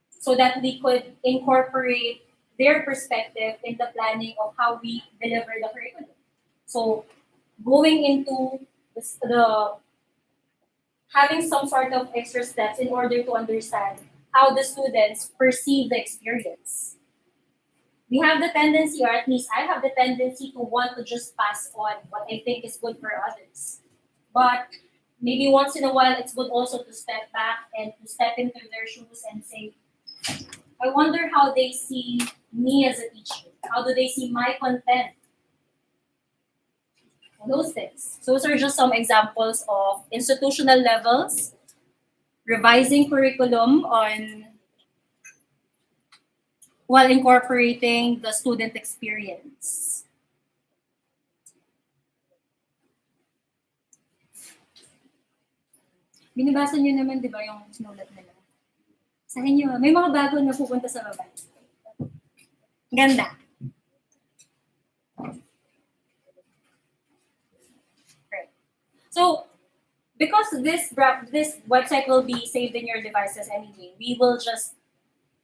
so that we could incorporate their perspective in the planning of how we deliver the curriculum. So going into the having some sort of extra steps in order to understand how the students perceive the experience. We have the tendency, or at least I have the tendency to want to just pass on what I think is good for others. But maybe once in a while, it's good also to step back and to step into their shoes and say, I wonder how they see me as a teacher. How do they see my content? Those things. Those are just some examples of institutional levels, revising curriculum on while incorporating the student experience. Binabasa niyo naman, di ba, yung sinulat nila? Sa inyo, may mga bago na pupunta sa baba. Ganda. Right. So, because this website will be saved in your devices anyway, we will just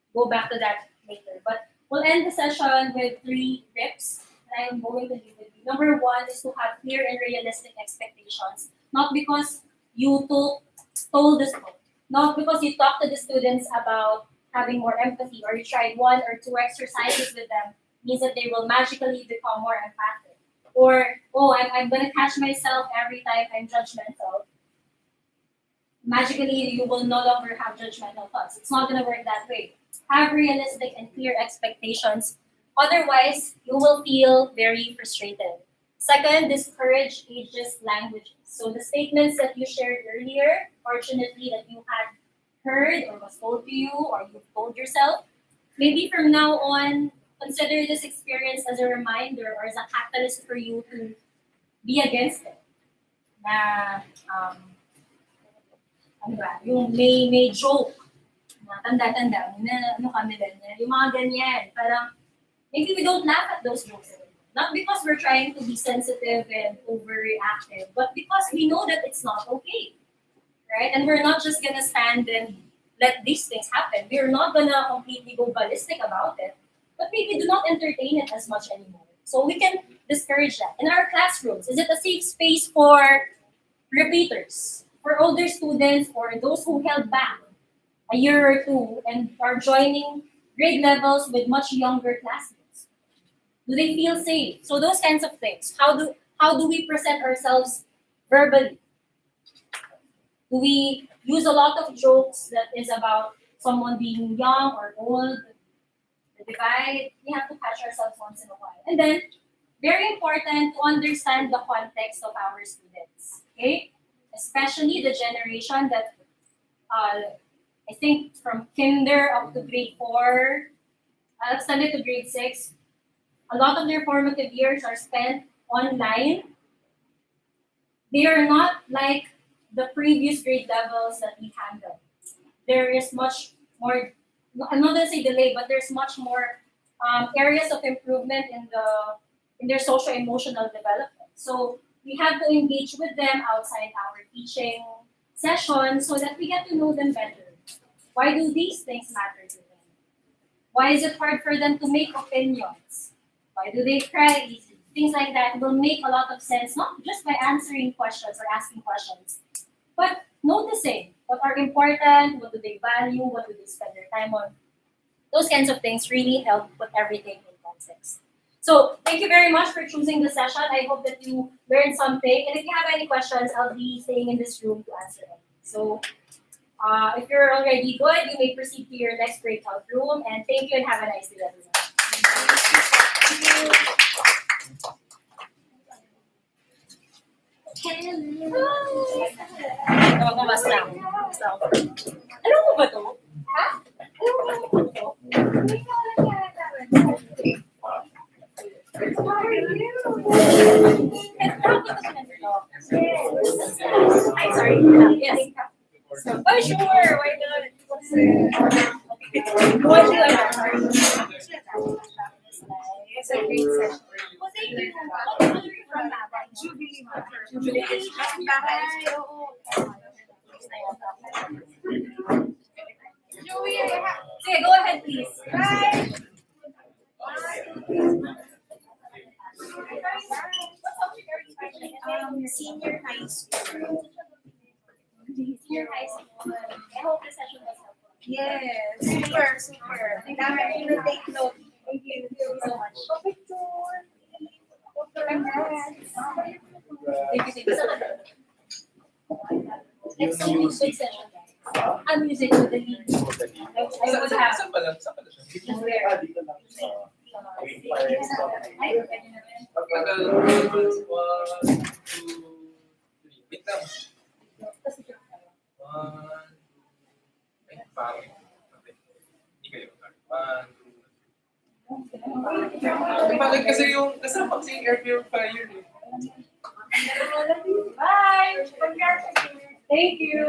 go back to that later. But we'll end the session with 3 tips that I'm going to leave with you. Number 1 is to have clear and realistic expectations. Not because you told the school, not because you talked to the students about having more empathy or you tried 1 or 2 exercises with them means that they will magically become more empathic. Or, oh, I'm going to catch myself every time I'm judgmental. Magically, you will no longer have judgmental thoughts. It's not going to work that way. Have realistic and clear expectations. Otherwise, you will feel very frustrated. Second, discourage ageist languages. So the statements that you shared earlier, fortunately, that you had heard or was told to you or you've told yourself, maybe from now on, consider this experience as a reminder or as a catalyst for you to be against it. Na, ano ba, yung may joke, na tanda-tanda, na ano ka millennial, yung mga ganyan, parang, maybe we don't laugh at those jokes anymore. Not because we're trying to be sensitive and overreactive, but because we know that it's not okay, right? And we're not just gonna stand and let these things happen. We're not gonna completely go ballistic about it, but maybe do not entertain it as much anymore. So we can discourage that. In our classrooms, is it a safe space for repeaters, for older students, or those who held back a year or 2 and are joining grade levels with much younger classmates? Do they feel safe? So those kinds of things. How do we present ourselves verbally? Do we use a lot of jokes that is about someone being young or old? The divide, we have to catch ourselves once in a while. And then, very important to understand the context of our students. Okay? Especially the generation that I think from kinder up to grade 4, extended to grade 6, a lot of their formative years are spent online. They are not like the previous grade levels that we handled. There is much more, I'm not going to say delay, but there's much more areas of improvement in their social emotional development. So we have to engage with them outside our teaching sessions so that we get to know them better. Why do these things matter to them? Why is it hard for them to make opinions? Why do they cry easily? Things like that will make a lot of sense, not just by answering questions or asking questions, but noticing what are important, what do they value, what do they spend their time on. Those kinds of things really help put everything in context. So thank you very much for choosing the session. I hope that you learned something. And if you have any questions, I'll be staying in this room to answer them. So if you're already good, you may proceed to your next breakout room. And thank you and have a nice day, everyone. Hello. Alam mo ba to? Ha? How are you? I'm sorry. Yes. Oh, sure. Why not? What do I have? It's a great session. Well, thank you. What are you from that? Jubilee. Jubilee. Joey, Okay, go ahead, please. Bye. Senior high school. Senior high school. I hope the session was helpful. Yes, super. Dami na take note. Thank you so much. Thank you. Next week, big session, guys. I'm using the lead. I would have. Saan pala siya? Where? Tagal, 1, 2, 3. Wait lang. 1, ay, parang. Okay. Hindi kayo. 1, 2, Bakit kasi yung kasama kasi yung air purifier eh. Bye! Thank you!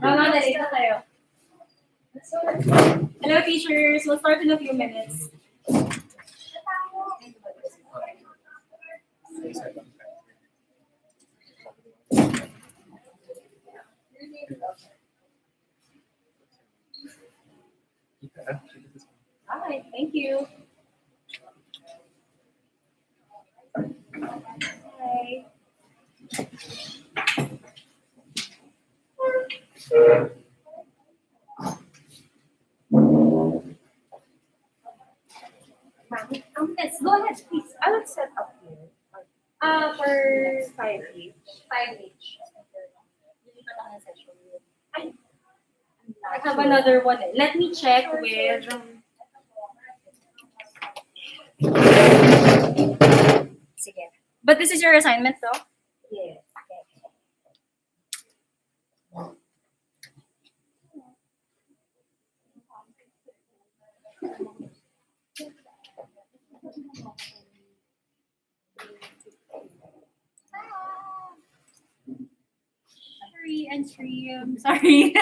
Mama, nalito tayo. Hello, teachers. We'll start in a few minutes. Hi, thank you. Hi. Yes, go ahead, please. I would set up here. For 5 each. 5 each. I have another one. Let me check with. Sige. But this is your assignment, though? Yes. Sorry, and sorry.